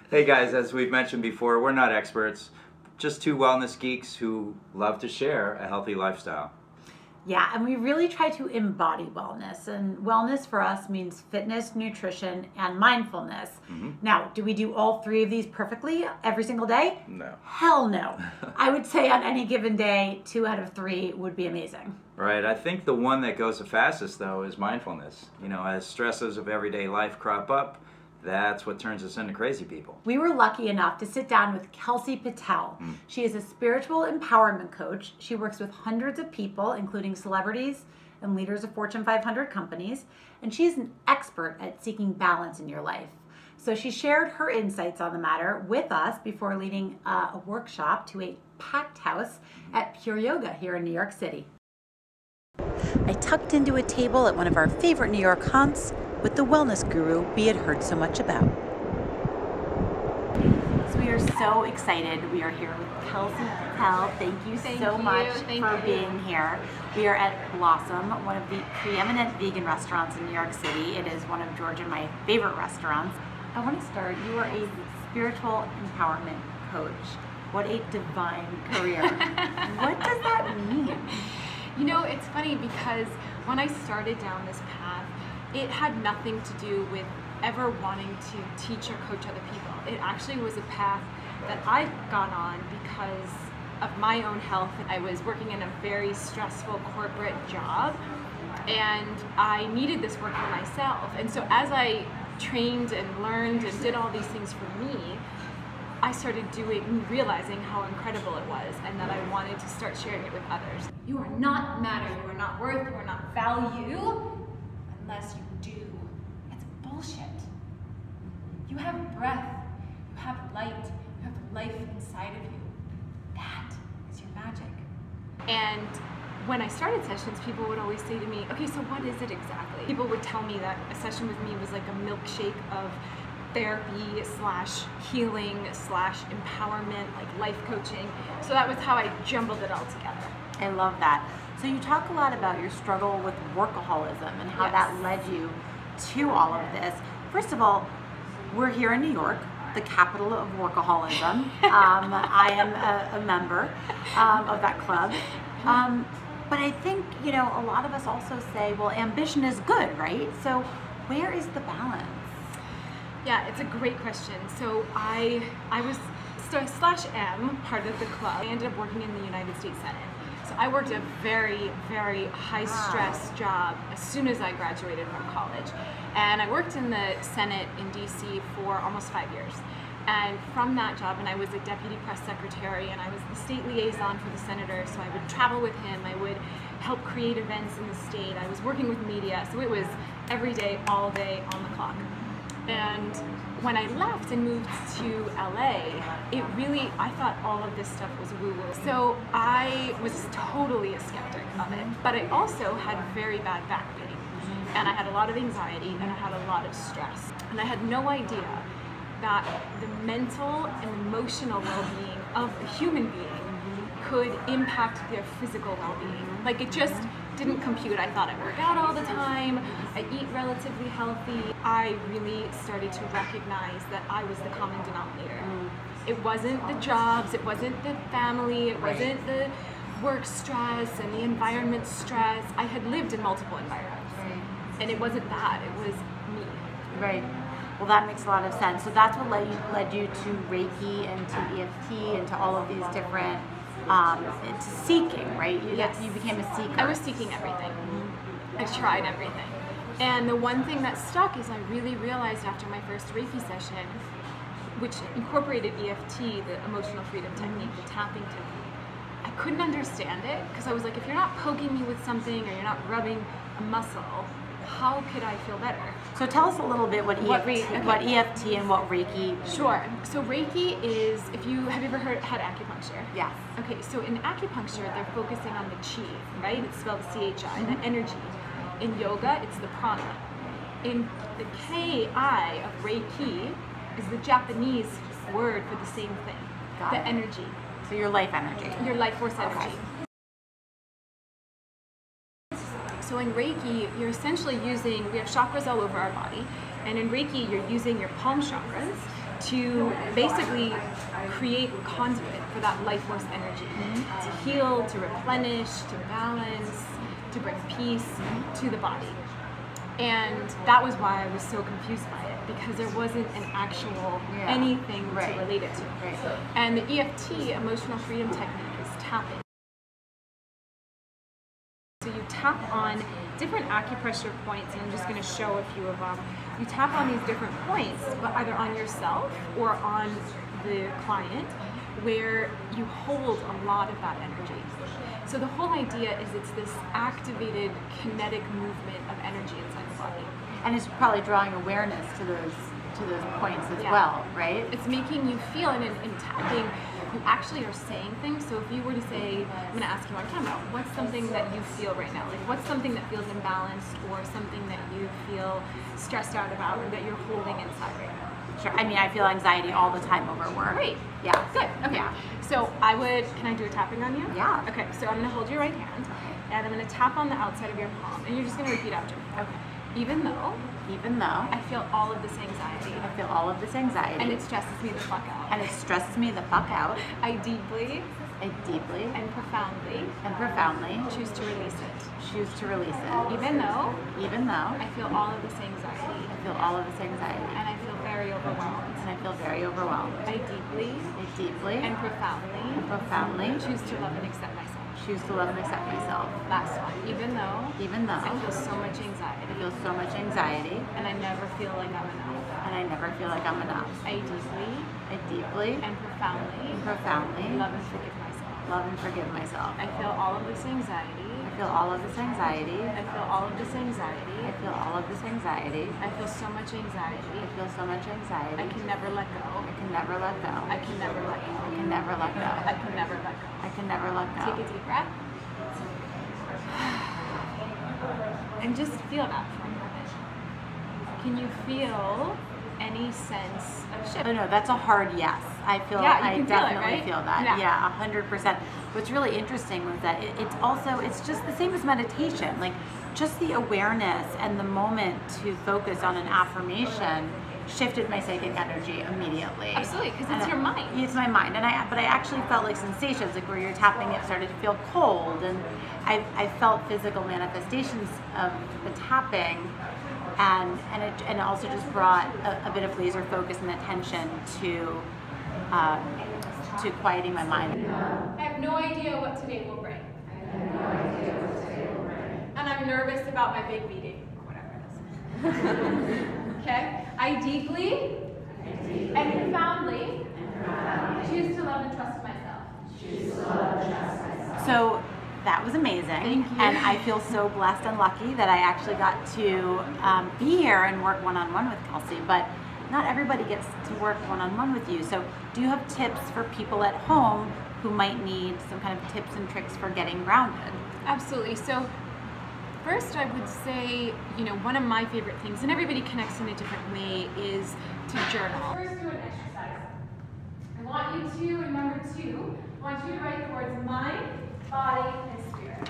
Hey guys, as we've mentioned before, we're not experts, just two wellness geeks who love to share a healthy lifestyle. Yeah, and we really try to embody wellness. And wellness for us means fitness, nutrition, and mindfulness. Now, do we do all three of these perfectly every single day? No. Hell no. I would say on any given day, 2 out of 3 would be amazing. Right, I think the one that goes the fastest though is mindfulness. You know, as stresses of everyday life crop up, that's what turns us into crazy people. We were lucky enough to sit down with Kelsey Patel. She is a spiritual empowerment coach. She works with hundreds of people, including celebrities and leaders of Fortune 500 companies, and she's an expert at seeking balance in your life. So she shared her insights on the matter with us before leading a workshop to a packed house at Pure Yoga here in New York City. I tucked into a table at one of our favorite New York haunts with the wellness guru we had heard so much about. So we are so excited. We are here with Kelsey Patel. Thank you so much for being here. We are at Blossom, one of the preeminent vegan restaurants in New York City. It is one of Georgia, my favorite restaurants. I want to start. You are a spiritual empowerment coach. What a divine career. What does that mean? You know, it's funny because when I started down this path, it had nothing to do with ever wanting to teach or coach other people. It actually was a path that I got on because of my own health. I was working in a very stressful corporate job and I needed this work for myself. And so as I trained and learned and did all these things for me, I started realizing how incredible it was and that I wanted to start sharing it with others. You are not matter, you are not worth, you are not value unless you do. It's bullshit. You have breath, you have light, you have life inside of you. That is your magic. And when I started sessions, people would always say to me, okay, so what is it exactly? People would tell me that a session with me was like a milkshake of therapy slash healing slash empowerment, like life coaching. So that was how I jumbled it all together. I love that. So you talk a lot about your struggle with workaholism and how that led you to all of this. First of all, we're here in New York, the capital of workaholism. I am a member of that club. But I think, you know, a lot of us also say, well, ambition is good, right? So where is the balance? Yeah, it's a great question. So I was /am part of the club. I ended up working in the United States Senate. So I worked a very, very high stress job as soon as I graduated from college. And I worked in the Senate in DC for almost 5 years. And from that job, and I was a deputy press secretary and I was the state liaison for the senator. So I would travel with him. I would help create events in the state. I was working with media. So it was every day, all day, on the clock. And when I left and moved to LA, I thought all of this stuff was woo-woo. So I was totally a skeptic of it. But I also had very bad back pain. And I had a lot of anxiety and I had a lot of stress. And I had no idea that the mental and emotional well-being of a human being could impact their physical well-being. Like, it just didn't compute. I thought I work out all the time, I eat relatively healthy. I really started to recognize that I was the common denominator. It wasn't the jobs, it wasn't the family, it wasn't the work stress and the environment stress. I had lived in multiple environments. And it wasn't that, it was me. Right. Well, that makes a lot of sense. So that's what led you to Reiki and to EFT and to all of these different into seeking, right? You became a seeker. I was seeking everything. I tried everything. And the one thing that stuck is I really realized after my first Reiki session, which incorporated EFT, the emotional freedom technique, the tapping technique, I couldn't understand it because I was like, if you're not poking me with something or you're not rubbing a muscle, how could I feel better? So tell us a little bit what EFT and what Reiki. Sure. So Reiki is, have you ever had acupuncture? Yes. Okay, so in acupuncture, they're focusing on the chi, right? It's spelled CHI, the energy. In yoga, it's the prana. In the Ki of Reiki is the Japanese word for the same thing, the energy. So your life energy. Your life force energy. So in Reiki, you're essentially using, we have chakras all over our body, and in Reiki, you're using your palm chakras to basically create a conduit for that life force energy to heal, to replenish, to balance, to bring peace to the body. And that was why I was so confused by it, because there wasn't an actual anything to relate it to. And the EFT, emotional freedom technique, is tapping. So you tap on different acupressure points, and I'm just going to show a few of them. You tap on these different points, but either on yourself or on the client, where you hold a lot of that energy. So the whole idea is it's this activated kinetic movement of energy inside the body. And it's probably drawing awareness to those points as well, right? It's making you feel, and in tapping, you actually are saying things. So if you were to say, I'm going to ask you on camera, what's something that you feel right now? Like, what's something that feels imbalanced, or something that you feel stressed out about, or that you're holding inside right now? Sure. I mean, I feel anxiety all the time over work. Great. Yeah. Good. Okay. Yeah. So can I do a tapping on you? Yeah. Okay. So I'm going to hold your right hand, and I'm going to tap on the outside of your palm, and you're just going to repeat after me. Okay. Even though I feel all of this anxiety. I feel all of this anxiety. And it stresses me the fuck out. And it stresses me the fuck out. I deeply and profoundly choose to release it. Even though I feel all of this anxiety. And I feel very overwhelmed. I deeply and profoundly choose to love and accept myself. Last one. Even though I feel so much anxiety. And I never feel like I'm enough. I deeply and profoundly love and forgive myself. I feel all of this anxiety. I feel all of this anxiety. I feel so much anxiety. I can never let go. Take a deep breath. And just feel that for a moment. Can you feel any sense of shift? Oh no, that's a hard yes. I definitely feel that. Yeah, 100%. What's really interesting was that it's just the same as meditation. Like, just the awareness and the moment to focus on an affirmation shifted my psychic energy immediately. Absolutely, because it's your mind. It's my mind, but I actually felt like sensations, like where you're tapping, it started to feel cold, and I felt physical manifestations of the tapping, and it also just brought a bit of laser focus and attention to quieting my mind. I have no idea what today will bring. And I'm nervous about my big meeting, or whatever it is. Okay? I deeply and profoundly choose to love and trust myself. So that was amazing. Thank you. And I feel so blessed and lucky that I actually got to be here and work one-on-one with Kelsey. But not everybody gets to work one-on-one with you. So do you have tips for people at home who might need some kind of tips and tricks for getting grounded? Absolutely. So first, I would say, one of my favorite things, and everybody connects in a different way, is to journal. First, do an exercise. I want you to, and number 2, I want you to write the words mind, body, and spirit.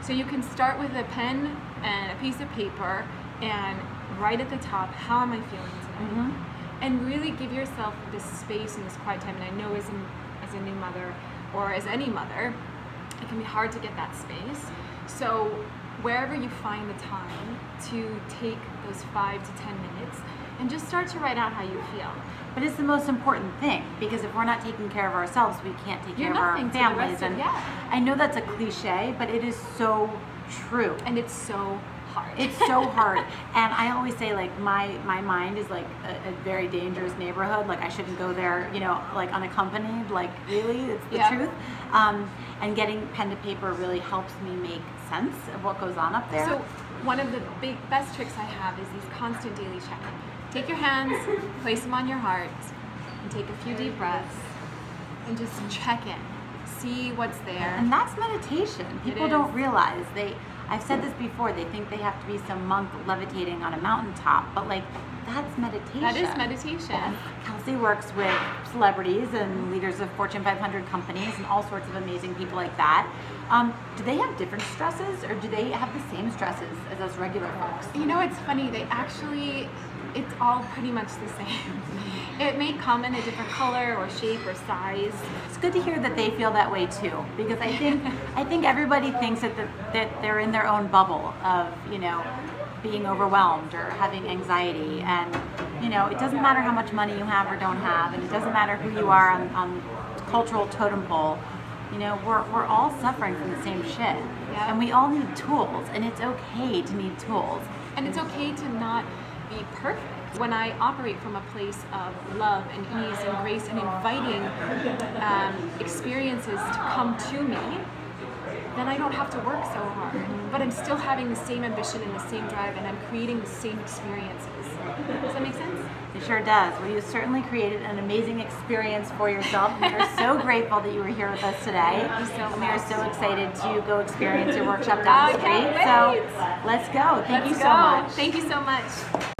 So you can start with a pen and a piece of paper and write at the top, how am I feeling today? And really give yourself this space and this quiet time. And I know as a new mother, or as any mother, it can be hard to get that space. So wherever you find the time to take those 5 to 10 minutes and just start to write out how you feel. But it's the most important thing, because if we're not taking care of ourselves, we can't take care of our families. And I know that's a cliche, but it is so true. And it's so hard. It's so hard. And I always say, like, my mind is like a very dangerous neighborhood. Like, I shouldn't go there, like unaccompanied. Like, really, it's the truth. And getting pen to paper really helps me make sense of what goes on up there. So one of the best tricks I have is these constant daily check-ins. Take your hands, place them on your heart, and take a few deep breaths, and just check in. See what's there. And that's meditation. People don't realize I've said this before, they think they have to be some monk levitating on a mountaintop, but like, that's meditation. That is meditation. Kelsey works with celebrities and leaders of Fortune 500 companies and all sorts of amazing people like that. Do they have different stresses, or do they have the same stresses as us regular folks? You know, it's funny, it's all pretty much the same. It may come in a different color or shape or size. It's good to hear that they feel that way too, because I think everybody thinks that they're in their own bubble of, you know, being overwhelmed or having anxiety, and you know, it doesn't matter how much money you have or don't have, and it doesn't matter who you are on cultural totem pole. You know, we're all suffering from the same shit, Yeah. and we all need tools, and it's okay to need tools. And it's okay to not be perfect. When I operate from a place of love and ease and grace and inviting experiences to come to me, then I don't have to work so hard. But I'm still having the same ambition and the same drive, and I'm creating the same experiences. Does that make sense? It sure does. Well, you certainly created an amazing experience for yourself. We are so grateful that you were here with us today. Thank you so much. We are so excited to go experience your workshop down the street. I can't wait. So let's go. Thank you so Let's go. much. Thank you so much.